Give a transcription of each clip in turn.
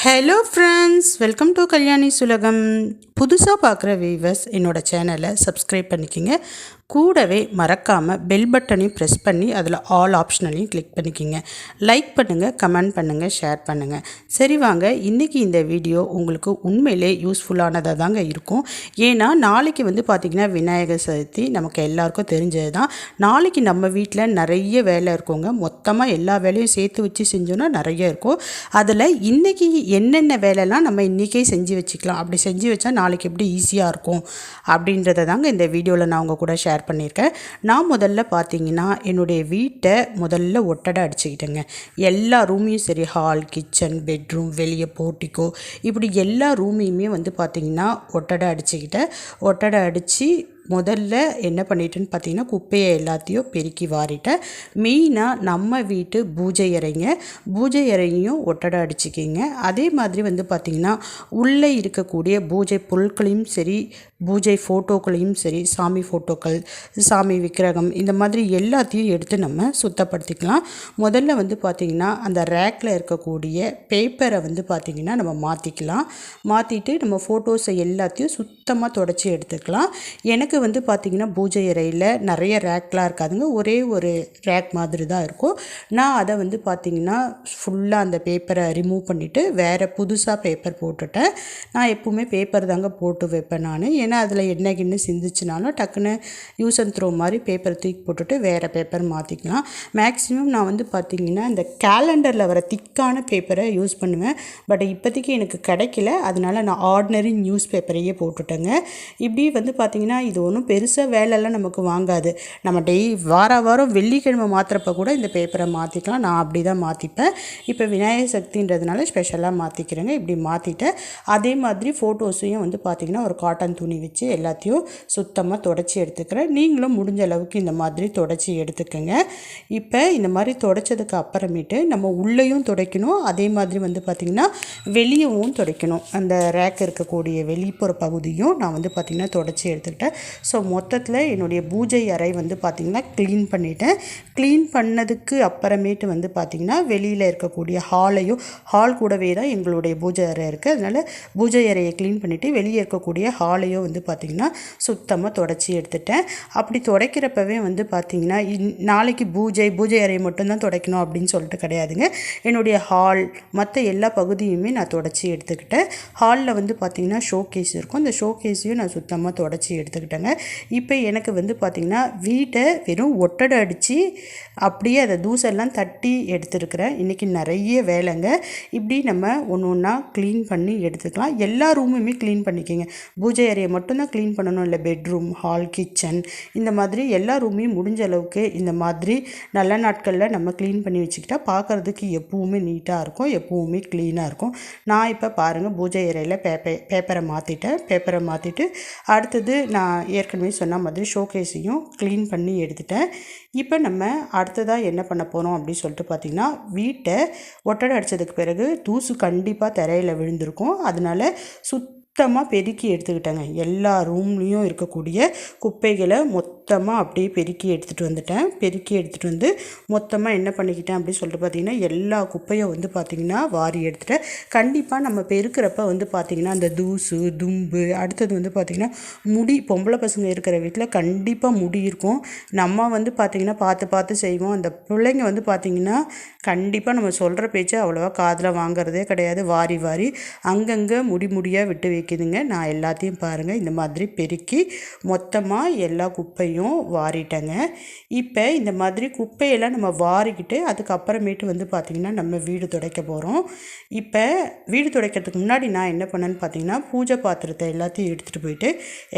Hello friends, welcome to Kalyani சுலகம். புதுசாக பார்க்குற வீவர்ஸ் என்னோடய சேனலை சப்ஸ்கிரைப் பண்ணிக்கிங்க. கூடவே மறக்காமல் பெல் பட்டனையும் ப்ரெஸ் பண்ணி அதில் ஆல் ஆப்ஷனையும் கிளிக் பண்ணிக்கிங்க. லைக் பண்ணுங்கள், கமெண்ட் பண்ணுங்கள், ஷேர் பண்ணுங்கள். சரி வாங்க, இன்றைக்கி இந்த வீடியோ உங்களுக்கு உண்மையிலே யூஸ்ஃபுல்லானதாக தாங்க இருக்கும். ஏன்னா நாளைக்கு பார்த்திங்கன்னா விநாயகர் சதுர்த்தி நமக்கு எல்லாருக்கும் தெரிஞ்சது தான். நாளைக்கு நம்ம வீட்டில் நிறைய வேலை இருக்குங்க. மொத்தமாக எல்லா வேலையும் சேர்த்து வச்சு செஞ்சோன்னா நிறைய இருக்கும். அதில் இன்றைக்கி என்னென்ன வேலைலாம் நம்ம இன்றைக்கே செஞ்சு வச்சுக்கலாம், அப்படி செஞ்சு வச்சா நாளைக்கு எப்படி ஈஸியாக இருக்கும் அப்படின்றத தாங்க இந்த வீடியோவில் நான் உங்கள் கூட ஷேர் பண்ணியிருக்கேன். நான் முதல்ல பார்த்தீங்கன்னா என்னுடைய வீட்டை முதல்ல ஒட்டடை அடிச்சுக்கிட்டேங்க. எல்லா ரூமையும் சரி, ஹால், கிச்சன், பெட்ரூம், வெளியே போர்ட்டிக்கோ, இப்படி எல்லா ரூமையுமே பார்த்திங்கன்னா ஒட்டடை அடிச்சுக்கிட்டேன். ஒட்டடை அடித்து முதல்ல என்ன பண்ணிட்டேன்னு பார்த்தீங்கன்னா குப்பையை எல்லாத்தையும் பெருக்கி வாரிட்டேன். மெயினாக நம்ம வீட்டு பூஜை அறையும் ஒட்டடை அடிச்சுக்கிங்க. அதே மாதிரி பார்த்திங்கன்னா உள்ளே இருக்கக்கூடிய பூஜை பொருட்களையும் சரி, பூஜை ஃபோட்டோக்களையும் சரி, சாமி ஃபோட்டோக்கள், சாமி விக்கிரகம், இந்த மாதிரி எல்லாத்தையும் எடுத்து நம்ம சுத்தப்படுத்திக்கலாம். முதல்ல பார்த்திங்கன்னா அந்த ரேக்கில் இருக்கக்கூடிய பேப்பரை பார்த்திங்கன்னா நம்ம மாற்றிட்டு நம்ம ஃபோட்டோஸை எல்லாத்தையும் சுத்தமாக தொடச்சி எடுத்துக்கலாம். எனக்கு பார்த்திங்கன்னா பூஜை அறையில் நிறைய ரேக்லாம் இருக்காதுங்க, ஒரே ஒரு ரேக் மாதிரி தான் இருக்கும். நான் அதை பார்த்திங்கன்னா ஃபுல்லாக அந்த பேப்பரை ரிமூவ் பண்ணிவிட்டு வேறு புதுசாக பேப்பர் போட்டுட்டேன். நான் எப்போவுமே பேப்பர் தாங்க போட்டு வைப்பேன் நான். ஏன்னா அதில் என்ன கிண்ணு சிந்திச்சுனாலும் டக்குன்னு யூஸ் அண்ட் த்ரோ மாதிரி பேப்பரை தூக்கி போட்டுட்டு வேறு பேப்பர் மாற்றிக்கலாம். மேக்ஸிமம் நான் பார்த்திங்கன்னா இந்த கேலண்டரில் வர திக்கான பேப்பரை யூஸ் பண்ணுவேன். பட் இப்போதைக்கு எனக்கு கிடைக்கல, அதனால் நான் ஆர்டினரி நியூஸ் பேப்பரையே போட்டுட்டேங்க. இப்படி பார்த்திங்கன்னா இது ஒன்றும் பெருசாக வேலையெல்லாம் நமக்கு வாங்காது. நம்ம வாரம் வெள்ளிக்கிழமை மாற்றுறப்ப கூட இந்த பேப்பரை மாற்றிக்கலாம். நான் அப்படி தான் மாற்றிப்பேன். இப்போ விநாயகர் சக்தின்றதுனால ஸ்பெஷலாக மாற்றிக்கிறேங்க. இப்படி மாற்றிட்டேன். அதே மாதிரி ஃபோட்டோஸையும் பார்த்திங்கன்னா ஒரு காட்டன் துணி வச்சு எல்லாத்தையும் சுத்தமாக தொடச்சி எடுத்துக்கிறேன். நீங்களும் முடிஞ்ச அளவுக்கு இந்த மாதிரி தொடச்சி எடுத்துக்கோங்க. இப்போ இந்த மாதிரி தொடச்சதுக்கு அப்புறமேட்டு நம்ம உள்ளேயும் துடைக்கணும், அதே மாதிரி பார்த்திங்கன்னா வெளியவும் துடைக்கணும். அந்த ரேக் இருக்கக்கூடிய வெளிப்புற பகுதியும் நான் பார்த்திங்கன்னா தொடச்சி எடுத்துக்கிட்டேன். ஸோ மொத்தத்தில் என்னுடைய பூஜை அறை பார்த்திங்கன்னா க்ளீன் பண்ணிட்டேன். க்ளீன் பண்ணதுக்கு அப்புறமேட்டு பார்த்திங்கன்னா வெளியில் இருக்கக்கூடிய ஹால் கூடவே தான் எங்களுடைய பூஜை அறை இருக்குது. அதனால் பூஜை அறையை க்ளீன் பண்ணிவிட்டு வெளியே இருக்கக்கூடிய ஹாலையும் பார்த்திங்கன்னா சுத்தமாக தொடச்சி எடுத்துட்டேன். அப்படி துடைக்கிறப்பவே பார்த்திங்கன்னா நாளைக்கு பூஜை அறையை மட்டும்தான் துடைக்கணும் அப்படின்னு சொல்லிட்டு கிடையாதுங்க. என்னுடைய ஹால் மற்ற எல்லா பகுதியுமே நான் தொடச்சி எடுத்துக்கிட்டேன். ஹாலில் பார்த்திங்கன்னா ஷோகேஸ் இருக்கும். அந்த ஷோகேஸையும் நான் சுத்தமாக தொடச்சி எடுத்துக்கிட்டேங்க. இப்போ எனக்கு பார்த்திங்கன்னா வீட்டை வெறும் ஒட்டடை அடித்து அப்படியே அதை தூசெல்லாம் தட்டி எடுத்துருக்கிறேன். இன்றைக்கி நிறைய வேலைங்க. இப்படி நம்ம ஒன்று ஒன்றா க்ளீன் பண்ணி எடுத்துக்கலாம். எல்லா ரூமுமே க்ளீன் பண்ணிக்கோங்க. பூஜை அறையை மட்டும்தான் க்ளீன் பண்ணணும் இல்லை, பெட்ரூம், ஹால், கிச்சன், இந்த மாதிரி எல்லா ரூமையும் முடிஞ்ச அளவுக்கு இந்த மாதிரி நல்ல நாட்களில் நம்ம க்ளீன் பண்ணி வச்சுக்கிட்டா பார்க்குறதுக்கு எப்பவுமே நீட்டாக இருக்கும், எப்பவுமே க்ளீனாக இருக்கும். நான் இப்போ பாருங்கள் பூஜை அறையில் பேப்பரை மாற்றிட்டு அடுத்தது நான் ஏற்கனவே சொன்ன மாதிரி ஷோகேஸையும் க்ளீன் பண்ணி எடுத்துட்டேன். இப்போ நம்ம அடுத்ததாக என்ன பண்ண போகிறோம் அப்படின்னு சொல்லிட்டு பார்த்திங்கன்னா வீட்டை ஒட்டடை அடித்ததுக்கு பிறகு தூசு கண்டிப்பாக தரையில் விழுந்திருக்கும். அதனால் சுத்தமாக பெருக்கி எடுத்துக்கிட்டேங்க. எல்லா ரூம்லேயும் இருக்கக்கூடிய குப்பைகளை மொத்தமாக அப்படியே பெருக்கி எடுத்துகிட்டு வந்து மொத்தமாக என்ன பண்ணிக்கிட்டேன் அப்படின்னு சொல்லிட்டு பார்த்திங்கன்னா எல்லா குப்பையும் பார்த்திங்கன்னா வாரி எடுத்துட்டேன். கண்டிப்பாக நம்ம பெருக்கிறப்ப பார்த்திங்கன்னா அந்த தூசு தும்பு, அடுத்தது பார்த்திங்கன்னா முடி, பொம்பளை பசங்க இருக்கிற வீட்டில் கண்டிப்பாக முடி இருக்கும். நம்ம பார்த்திங்கன்னா பார்த்து செய்வோம். அந்த பிள்ளைங்க பார்த்திங்கன்னா கண்டிப்பாக நம்ம சொல்கிற பேச்சு அவ்வளோவா காதில் வாங்கிறதே கிடையாது. வாரி அங்கங்கே முடியாக விட்டு வைக்குதுங்க. நான் எல்லாத்தையும் பாருங்கள் இந்த மாதிரி பெருக்கி மொத்தமாக எல்லா குப்பையும் வாரிட்டேங்க. இப்போ இந்த மாதிரி குப்பையெல்லாம் நம்ம வாரிக்கிட்டு அதுக்கப்புறமேட்டு பார்த்திங்கன்னா நம்ம வீடு துடைக்க போகிறோம். இப்போ வீடு துடைக்கிறதுக்கு முன்னாடி நான் என்ன பண்ணேன்னு பார்த்திங்கன்னா பூஜை பாத்திரத்தை எல்லாத்தையும் எடுத்துகிட்டு போயிட்டு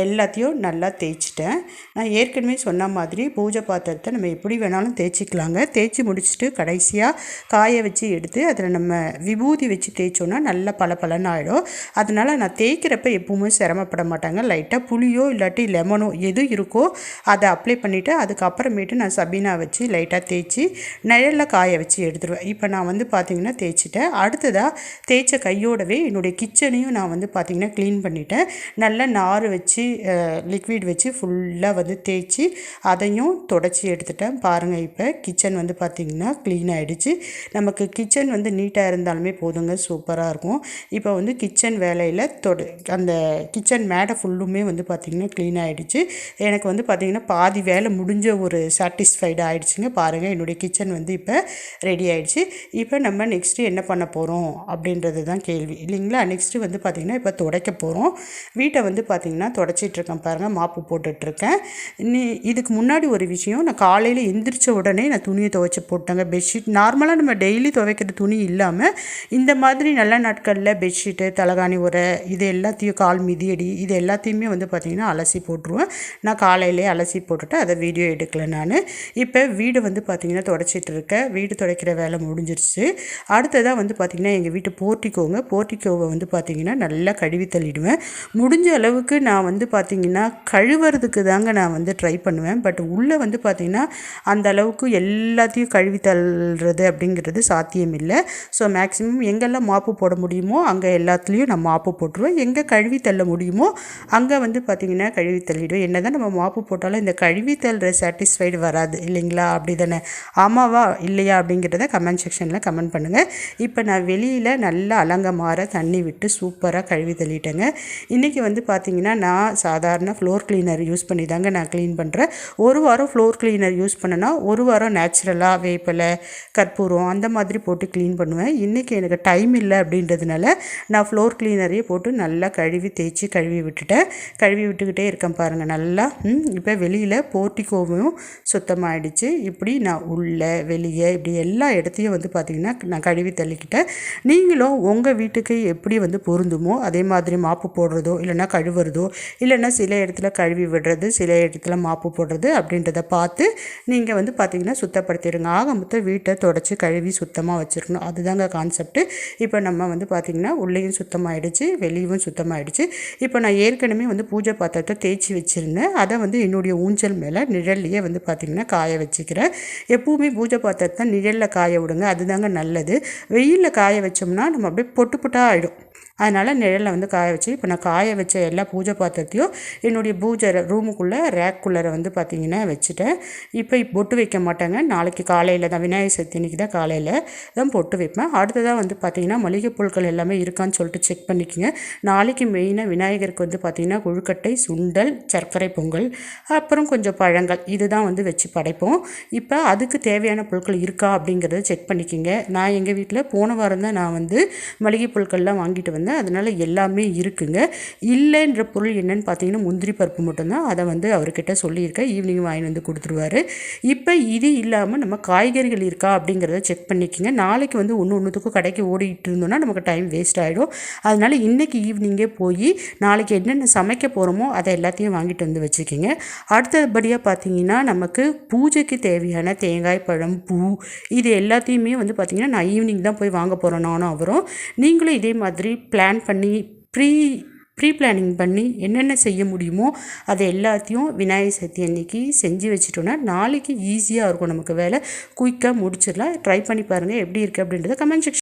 எல்லாத்தையும் நல்லா தேய்ச்சிட்டேன். நான் ஏற்கனவே சொன்ன மாதிரி பூஜை பாத்திரத்தை நம்ம எப்படி வேணாலும் தேய்ச்சிக்கலாங்க. தேய்ச்சி முடிச்சுட்டு கடைசியாக காய வச்சு எடுத்து அதில் நம்ம விபூதி வச்சு தேய்ச்சோன்னா நல்லா பளபளன்னு ஆகிடும். அதனால் நான் தேய்க்கிறப்ப எப்பவுமே சிரமப்பட மாட்டாங்க. லைட்டாக புளியோ இல்லாட்டி லெமனோ எது இருக்கோ அதை அப்ளை பண்ணிவிட்டு அதுக்கப்புறமேட்டு நான் சபீனா வச்சு லைட்டாக தேய்ச்சி நிழலில் காய வச்சு எடுத்துருவேன். இப்போ நான் வந்து பார்த்திங்கன்னா தேய்ச்சிட்டேன். அடுத்ததாக தேய்ச்ச கையோடவே என்னுடைய கிச்சனையும் நான் வந்து பார்த்திங்கன்னா க்ளீன் பண்ணிட்டேன். நல்லா நார் வச்சு லிக்விட் வச்சு ஃபுல்லாக வந்து தேய்ச்சி அதையும் தொடச்சி எடுத்துட்டேன். பாருங்கள், இப்போ கிச்சன் வந்து பார்த்திங்கன்னா க்ளீன் ஆகிடுச்சு. நமக்கு கிச்சன் வந்து நீட்டாக இருந்தாலுமே போதுங்க, சூப்பராக இருக்கும். இப்போ வந்து கிச்சன் வேலையில் அந்த கிச்சன் மேடை ஃபுல்லுமே வந்து பார்த்திங்கன்னா க்ளீன் ஆகிடுச்சு. எனக்கு வந்து பார்த்திங்கன்னா பாதி வேலை முடிஞ்ச ஒரு சாட்டிஸ்ஃபைடு ஆகிடுச்சுங்க. பாருங்கள், என்னுடைய கிச்சன் வந்து இப்போ ரெடி ஆகிடுச்சு. இப்போ நம்ம நெக்ஸ்ட்டு என்ன பண்ண போகிறோம் அப்படின்றது தான் கேள்வி இல்லைங்களா. நெக்ஸ்ட்டு வந்து பார்த்திங்கன்னா இப்போ துடைக்க போகிறோம். வீட்டை வந்து பார்த்திங்கன்னா துடைச்சிட்ருக்கேன். பாருங்கள், மாப்பு போட்டுட்ருக்கேன். இதுக்கு முன்னாடி ஒரு விஷயம், நான் காலையில் எந்திரிச்ச உடனே நான் துணியை துவைச்சி போட்டேங்க. பெட்ஷீட் நார்மலாக நம்ம டெய்லி துவைக்கிற துணி இல்லாமல் இந்த மாதிரி நல்ல நாட்களில் பெட்ஷீட்டு, தலகாணி உரை, இது எல்லாத்தையும் கால் மிதியடி இது எல்லாத்தையுமே வந்து பார்த்திங்கன்னா அலசி போட்டுருவேன். நான் காலையிலே அலசி போட்டுட்டு அதை வீடியோ எடுக்கலை நான். இப்போ வீடு வந்து பார்த்திங்கன்னா துடைச்சிட்டு இருக்கேன். வீடு துடைக்கிற வேலை முடிஞ்சிருச்சு. அடுத்ததாக வந்து பார்த்திங்கன்னா எங்கள் வீட்டு போர்ட்டிக்கோவை வந்து பார்த்திங்கன்னா நல்லா கழுவி தள்ளிடுவேன். முடிஞ்ச அளவுக்கு நான் வந்து பார்த்திங்கன்னா கழுவுறதுக்கு தாங்க நான் வந்து ட்ரை பண்ணுவேன். பட் உள்ளே வந்து பார்த்திங்கன்னா அந்த அளவுக்கு எல்லாத்தையும் கழுவி தள்ளுறது அப்படிங்கிறது சாத்தியம் இல்லை. ஸோ மேக்ஸிமம் எங்கெல்லாம் மாப்பு போட முடியுமோ அங்கே எல்லாத்துலேயும் நான் மாப்பு போட்டுருவேன். எங்கே கழுவி தள்ள முடியுமோ அங்கே வந்து பார்த்திங்கன்னா கழுவி தள்ளிடுவேன். என்ன தான் நம்ம மாப்பு போட்டாலும் இந்த கழுவி தள்ளுற சாட்டிஸ்ஃபைடு வராது இல்லைங்களா, அப்படி தானே? ஆமாவா இல்லையா அப்படிங்கிறத கமெண்ட் செக்ஷனில் கமெண்ட் பண்ணுங்கள். இப்போ நான் வெளியில் நல்லா அலங்கமாற தண்ணி விட்டு சூப்பராக கழுவி தள்ளிட்டேங்க. இன்றைக்கி வந்து பார்த்திங்கன்னா நான் சாதாரண ஃப்ளோர் கிளீனர் யூஸ் பண்ணி தாங்க நான் க்ளீன் பண்ணுறேன். ஒரு வாரம் ஃப்ளோர் கிளீனர் யூஸ் பண்ணேன்னா ஒரு வாரம் நேச்சுரலாக வேப்பிலை, கற்பூரம் அந்த மாதிரி போட்டு க்ளீன் பண்ணுவேன். இன்றைக்கி எனக்கு டைம் இல்லை அப்படின்றதுனால நான் ஃப்ளோர் கிளீனரையே போட்டு நல்லா கழுவி தேய்ச்சி கழுவி விட்டுக்கிட்டே இருக்கேன். பாருங்கள் நல்லா. இப்போ வெளியில் போர்ட்டிக்கோவும் சுத்தமாகிடுச்சு. இப்படி நான் உள்ளே வெளியே இப்படி எல்லா இடத்தையும் வந்து பார்த்திங்கன்னா நான் கழுவி தள்ளிக்கிட்டேன். நீங்களும் உங்கள் வீட்டுக்கு எப்படி வந்து பொருந்துமோ அதே மாதிரி மாப்பு போடுறதோ இல்லைன்னா கழுவுறதோ இல்லைன்னா சில இடத்துல கழுவி விடுறது, சில இடத்துல மாப்பு போடுறது அப்படின்றத பார்த்து நீங்கள் வந்து பார்த்திங்கன்னா சுத்தப்படுத்திடுங்க. ஆக மொத்தம் வீட்டை தொடச்சி கழுவி சுத்தமாக வச்சுருக்கணும். அதுதாங்க கான்செப்ட்டு. இப்போ நம்ம வந்து பார்த்திங்கன்னா உள்ளேயும் சுத்தமாகிடுச்சு, வெளியும் சுத்தமாகிடுச்சு. இப்போ நான் ஏற்கனவே வந்து பூஜை பாத்திரத்தை தேய்ச்சி வச்சுருந்தேன். அதை வந்து என்னுடைய ஊஞ்சல் மேலே நிழல்லையே வந்து பார்த்திங்கன்னா காய வச்சுக்கிறேன். எப்பவுமே பூஜை பாத்திரத்தை நிழலில் காய விடுங்க, அதுதாங்க நல்லது. வெயிலில் காய வச்சோம்னா நம்ம அப்படியே பொட்டு பொட்டாக ஆகிடும். அதனால் நிழலில் வந்து காய வச்சு இப்போ நான் காய வச்ச எல்லா பூஜை பாத்திரத்தையும் என்னுடைய பூஜை ரூமுக்குள்ளே ரேக்குள்ளே வந்து பார்த்திங்கன்னா வச்சுட்டேன். இப்போ பொட்டு வைக்க மாட்டேங்க. நாளைக்கு காலையில் தான், விநாயகர் சதுர்த்தி அன்றைக்கி தான் காலையில் தான் பொட்டு வைப்பேன். அடுத்ததாக வந்து பார்த்திங்கன்னா மளிகை பொருட்கள் எல்லாமே இருக்கான்னு சொல்லிட்டு செக் பண்ணிக்கோங்க. நாளைக்கு மெயினாக விநாயகருக்கு வந்து பார்த்திங்கன்னா கொழுக்கட்டை, சுண்டல், சர்க்கரை பொங்கல், அப்புறம் கொஞ்சம் பழங்கள் இதுதான் வந்து வச்சு படைப்போம். இப்போ அதுக்கு தேவையான பொருட்கள் இருக்கா அப்படிங்கிறத செக் பண்ணிக்கோங்க. நான் எங்கள் வீட்டில் போன வாரம் தான் நான் வந்து மளிகை பொருட்கள்லாம் வாங்கிட்டு வந்தேன். அதனால் எல்லாமே இருக்குங்க. இல்லைன்ற பொருள் என்னன்னு பார்த்தீங்கன்னா முந்திரி பருப்பு மட்டும்தான். அதை வந்து அவர்கிட்ட சொல்லியிருக்கேன், ஈவினிங் வாங்கி வந்து கொடுத்துருவாரு. இப்போ இது இல்லாமல் நம்ம காய்கறிகள் இருக்கா அப்படிங்கிறத செக் பண்ணிக்கோங்க. நாளைக்கு வந்து ஒன்றுத்துக்கும் கடைக்கு ஓடிட்டு இருந்தோம்னா நமக்கு டைம் வேஸ்ட் ஆகிடும். அதனால் இன்றைக்கி ஈவினிங்கே போய் நாளைக்கு என்னென்ன சமைக்க போகிறோமோ அதை எல்லாத்தையும் வாங்கிட்டு வந்து வச்சுக்கிங்க. அடுத்தபடியாக பார்த்தீங்கன்னா நமக்கு பூஜைக்கு தேவையான தேங்காய், பழம், பூ இது எல்லாத்தையுமே வந்து பார்த்திங்கன்னா நான் ஈவினிங் தான் போய் வாங்க போகிறேன் நானும் அவரும். நீங்களும் இதே மாதிரி பிளான் பண்ணி ப்ரீ பிளானிங் பண்ணி என்னென்ன செய்ய முடியுமோ அதை எல்லாத்தையும் விநாயகர் சதுர்த்தி அன்றைக்கி செஞ்சு வச்சுட்டோன்னா நாளைக்கு ஈஸியாக இருக்கும். நமக்கு வேலை குயிக்காக முடிச்சிடலாம். ட்ரை பண்ணி பாருங்கள் எப்படி இருக்குது அப்படின்றத கமெண்ட் செக்ஷன்